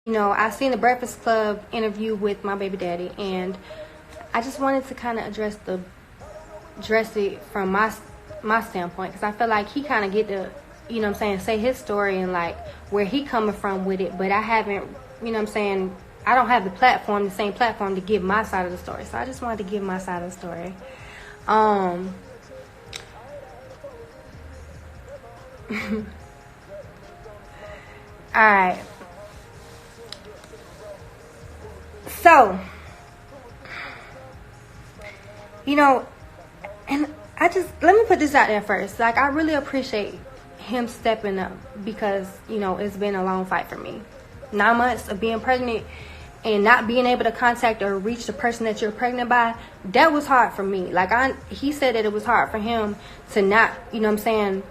You know, I seen the Breakfast Club interview with my baby daddy, and I just wanted to kind of address it from my standpoint, because I feel like he kind of get to, you know what I'm saying, say his story and like where he coming from with it, but I haven't, you know what I'm saying, I don't have the same platform to give my side of the story. So I just wanted to give my side of the story. All right. So, you know, and let me put this out there first. Like, I really appreciate him stepping up because, you know, it's been a long fight for me. 9 months of being pregnant and not being able to contact or reach the person that you're pregnant by, that was hard for me. Like, he said that it was hard for him to not, you know what I'm saying,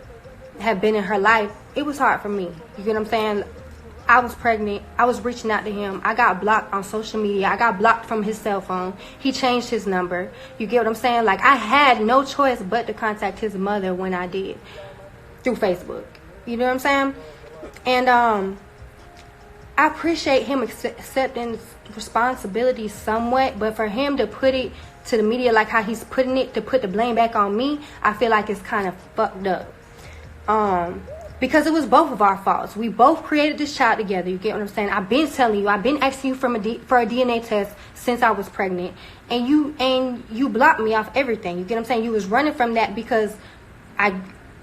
have been in her life. It was hard for me. You get what I'm saying? I was pregnant. I was reaching out to him. I got blocked on social media. I got blocked from his cell phone. He changed his number. You get what I'm saying? Like, I had no choice but to contact his mother when I did through Facebook. You know what I'm saying? And I appreciate him accepting responsibility somewhat, but for him to put it to the media like how he's putting it, to put the blame back on me, I feel like it's kind of fucked up. Because it was both of our faults. We both created this child together. You get what I'm saying? I've been telling you. I've been asking you for a DNA test since I was pregnant, and you blocked me off everything. You get what I'm saying? You was running from that because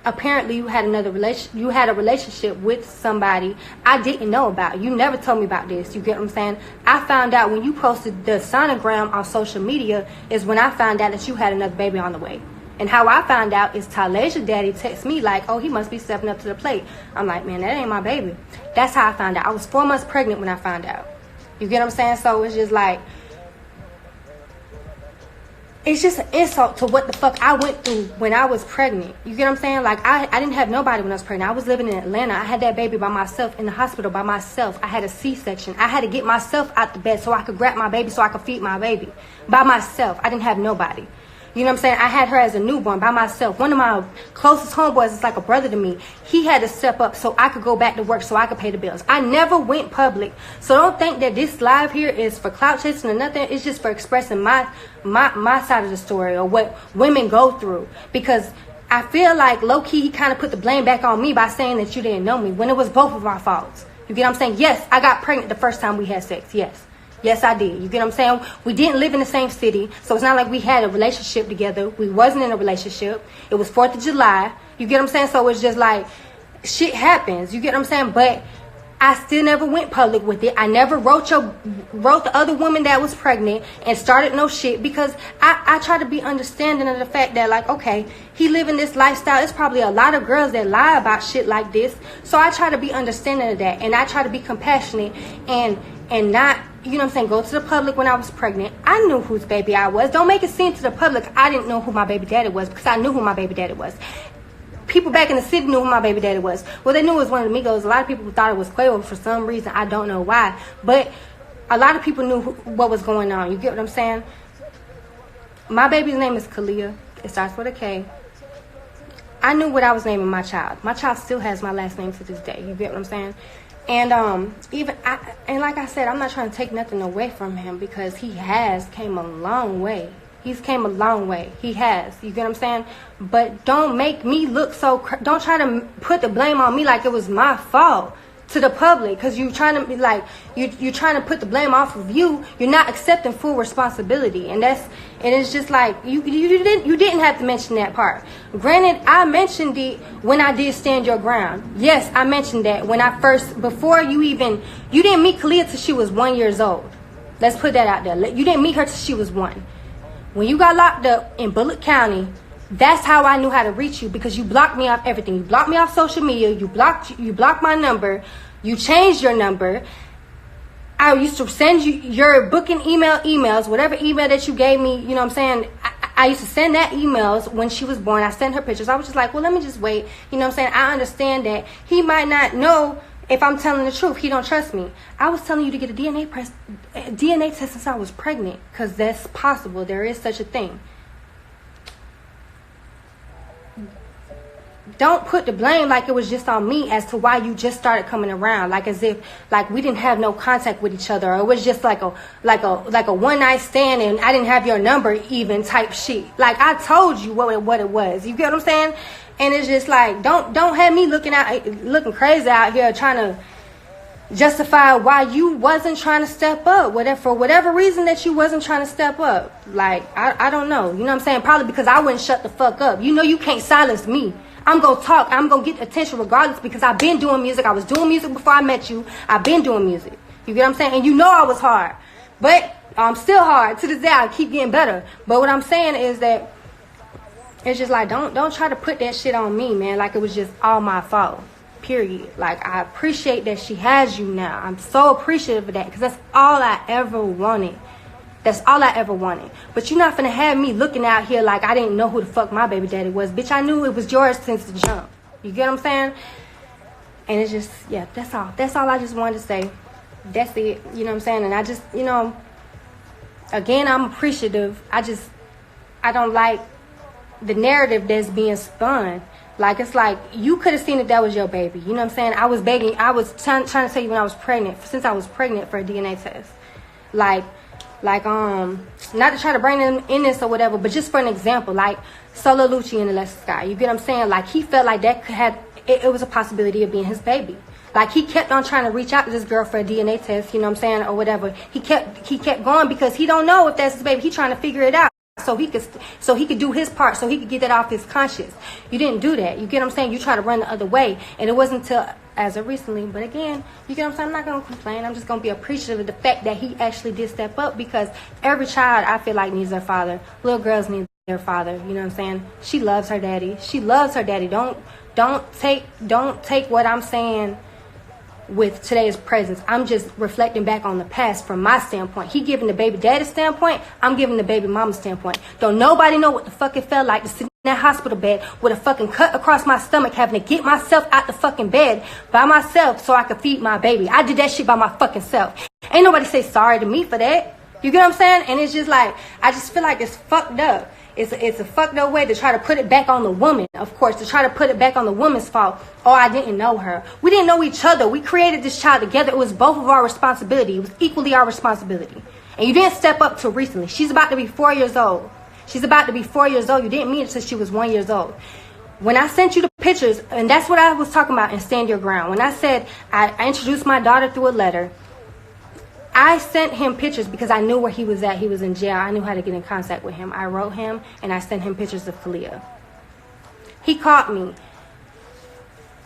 apparently you had a relationship with somebody I didn't know about. You never told me about this. You get what I'm saying? I found out when you posted the sonogram on social media is when I found out that you had another baby on the way. And how I found out is Taleja's daddy texted me like, oh, he must be stepping up to the plate. I'm like, man, that ain't my baby. That's how I found out. I was 4 months pregnant when I found out. You get what I'm saying? So it's just like, it's just an insult to what the fuck I went through when I was pregnant. You get what I'm saying? Like, I didn't have nobody when I was pregnant. I was living in Atlanta. I had that baby by myself in the hospital by myself. I had a C-section. I had to get myself out the bed so I could grab my baby so I could feed my baby by myself. I didn't have nobody. You know what I'm saying? I had her as a newborn by myself. One of my closest homeboys is like a brother to me. He had to step up so I could go back to work so I could pay the bills. I never went public. So don't think that this live here is for clout chasing or nothing. It's just for expressing my side of the story or what women go through. Because I feel like low-key he kind of put the blame back on me by saying that you didn't know me when it was both of our faults. You get what I'm saying? Yes, I got pregnant the first time we had sex. Yes. Yes, I did. You get what I'm saying? We didn't live in the same city, so it's not like we had a relationship together. We wasn't in a relationship. It was 4th of July. You get what I'm saying? So it's just like, shit happens. You get what I'm saying? But I still never went public with it. I never wrote the other woman that was pregnant and started no shit because I try to be understanding of the fact that, like, okay, he living this lifestyle. It's probably a lot of girls that lie about shit like this. So I try to be understanding of that, and I try to be compassionate and not, you know what I'm saying, go to the public when I was pregnant. I knew whose baby I was. Don't make it seem to the public I didn't know who my baby daddy was, because I knew who my baby daddy was. People back in the city knew who my baby daddy was. Well, they knew it was one of the Migos. A lot of people thought it was Quavo for some reason. I don't know why. But a lot of people knew what was going on. You get what I'm saying? My baby's name is Kalea. It starts with a K. I knew what I was naming my child. My child still has my last name to this day. You get what I'm saying? And and like I said, I'm not trying to take nothing away from him because he has came a long way. He's came a long way. He has. You get what I'm saying? But don't make me look so... Don't try to put the blame on me like it was my fault to the public, because you're trying to be like... You're trying to put the blame off of you. You're not accepting full responsibility. And it's just like... You didn't have to mention that part. Granted, I mentioned it when I did Stand Your Ground. Yes, I mentioned that when I first... Before you even... You didn't meet Kalea till she was 1 year old. Let's put that out there. You didn't meet her till she was 1. When you got locked up in Bullitt County, that's how I knew how to reach you, because you blocked me off everything. You blocked me off social media. You blocked my number. You changed your number. I used to send you your booking emails, whatever email that you gave me, you know what I'm saying? I used to send that emails when she was born. I sent her pictures. I was just like, well, let me just wait. You know what I'm saying? I understand that he might not know if I'm telling the truth. He don't trust me. I was telling you to get a DNA test since I was pregnant, because that's possible. There is such a thing. don't put the blame like it was just on me as to why you just started coming around, like as if like we didn't have no contact with each other, or it was just like a one night stand and I didn't have your number even type shit. Like I told you what it was. You get what I'm saying? And it's just like don't have me looking crazy out here trying to justify why you wasn't trying to step up, for whatever reason that you wasn't trying to step up. Like I don't know, you know what I'm saying? Probably because I wouldn't shut the fuck up. You know you can't silence me. I'm gonna talk. I'm gonna get attention regardless, because I've been doing music. I was doing music before I met you. I've been doing music. You get what I'm saying? And you know I was hard, but I'm still hard to this day. I keep getting better. But what I'm saying is that it's just like don't try to put that shit on me, man. Like it was just all my fault. Period. Like I appreciate that she has you now. I'm so appreciative of that, because that's all I ever wanted. That's all I ever wanted. But you're not finna have me looking out here like I didn't know who the fuck my baby daddy was. Bitch, I knew it was yours since the jump. You get what I'm saying? And it's just, yeah, that's all. That's all I just wanted to say. That's it. You know what I'm saying? And I just, you know, again, I'm appreciative. I don't like the narrative that's being spun. Like, it's like, you could have seen that was your baby. You know what I'm saying? I was begging, I was trying to tell you when I was pregnant, since I was pregnant, for a DNA test. Like, not to try to bring them in this or whatever, but just for an example, like Solo Lucci and Alexis Sky. You get what I'm saying? Like, he felt like that it was a possibility of being his baby. Like, he kept on trying to reach out to this girl for a DNA test, you know what I'm saying, or whatever. He kept going because he don't know if that's his baby. He trying to figure it out. So he could do his part, so he could get that off his conscience. You didn't do that. You get what I'm saying? You try to run the other way. And it wasn't until as of recently. But again, you get what I'm saying? I'm not going to complain. I'm just going to be appreciative of the fact that he actually did step up, because every child, I feel like, needs their father. Little girls need their father. You know what I'm saying? She loves her daddy. She loves her daddy. Don't take what I'm saying with today's presence. I'm just reflecting back on the past from my standpoint. He giving the baby daddy standpoint. I'm giving the baby mama standpoint. Don't nobody know what the fuck it felt like to sit in that hospital bed with a fucking cut across my stomach, having to get myself out the fucking bed by myself so I could feed my baby. I did that shit by my fucking self. Ain't nobody say sorry to me for that. You get what I'm saying? And it's just like, I just feel like it's fucked up. It's a fucked up way to try to put it back on the woman, of course, to try to put it back on the woman's fault. Oh, I didn't know her. We didn't know each other. We created this child together. It was both of our responsibility. It was equally our responsibility. And you didn't step up till recently. She's about to be 4 years old. She's about to be 4 years old. You didn't meet her since she was 1 year old. When I sent you the pictures, and that's what I was talking about in Stand Your Ground. When I said I introduced my daughter through a letter, I sent him pictures because I knew where he was at. He was in jail. I knew how to get in contact with him. I wrote him and I sent him pictures of Kalea. He called me.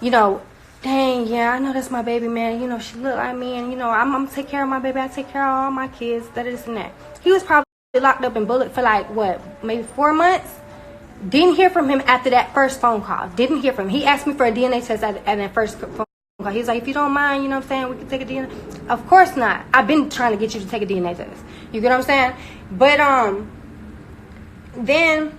You know, dang, yeah, I know that's my baby, man. You know, she look like me, and, you know, I'm going to take care of my baby. I take care of all my kids, that, this, and that. He was probably locked up in Bullet for like, what, maybe 4 months? Didn't hear from him after that first phone call. Didn't hear from him. He asked me for a DNA test at that first phone call. He's like, if you don't mind, you know what I'm saying, we can take a DNA. Of course not. I've been trying to get you to take a DNA test. You get what I'm saying? But then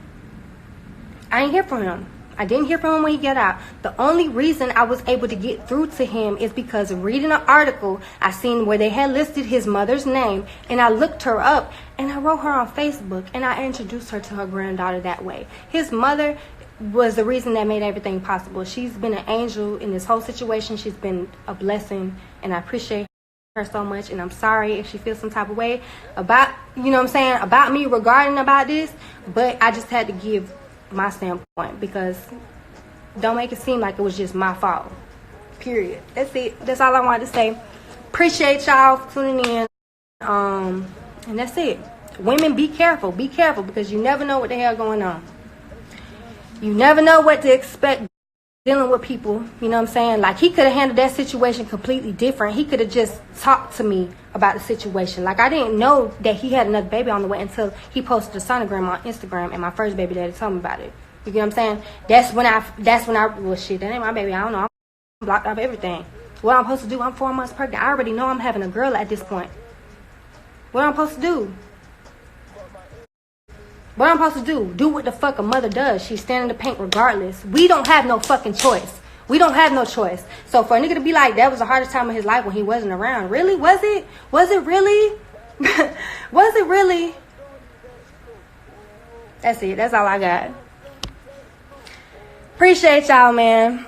I didn't hear from him. I didn't hear from him when he got out. The only reason I was able to get through to him is because reading an article, I seen where they had listed his mother's name, and I looked her up, and I wrote her on Facebook, and I introduced her to her granddaughter that way. His mother was the reason that made everything possible. She's been an angel in this whole situation. She's been a blessing, and I appreciate her so much. And I'm sorry if she feels some type of way about, you know what I'm saying, about me regarding about this, but I just had to give my standpoint, because don't make it seem like it was just my fault. Period. That's it. That's all I wanted to say. Appreciate y'all for tuning in. And that's it. Women, be careful. Be careful, because you never know what the hell going on. You never know what to expect dealing with people, you know what I'm saying? Like, he could have handled that situation completely different. He could have just talked to me about the situation. Like, I didn't know that he had another baby on the way until he posted a sonogram on Instagram, and my first baby daddy told me about it. You get what I'm saying? That's when I, well, shit, that ain't my baby. I don't know. I'm blocked off everything. What I'm supposed to do? I'm 4 months pregnant. I already know I'm having a girl at this point. What am I supposed to do? What I'm supposed to do? Do what the fuck a mother does. She's standing in the paint regardless. We don't have no fucking choice. We don't have no choice. So for a nigga to be like, that was the hardest time of his life when he wasn't around. Really? Was it? Was it really? Was it really? That's it. That's all I got. Appreciate y'all, man.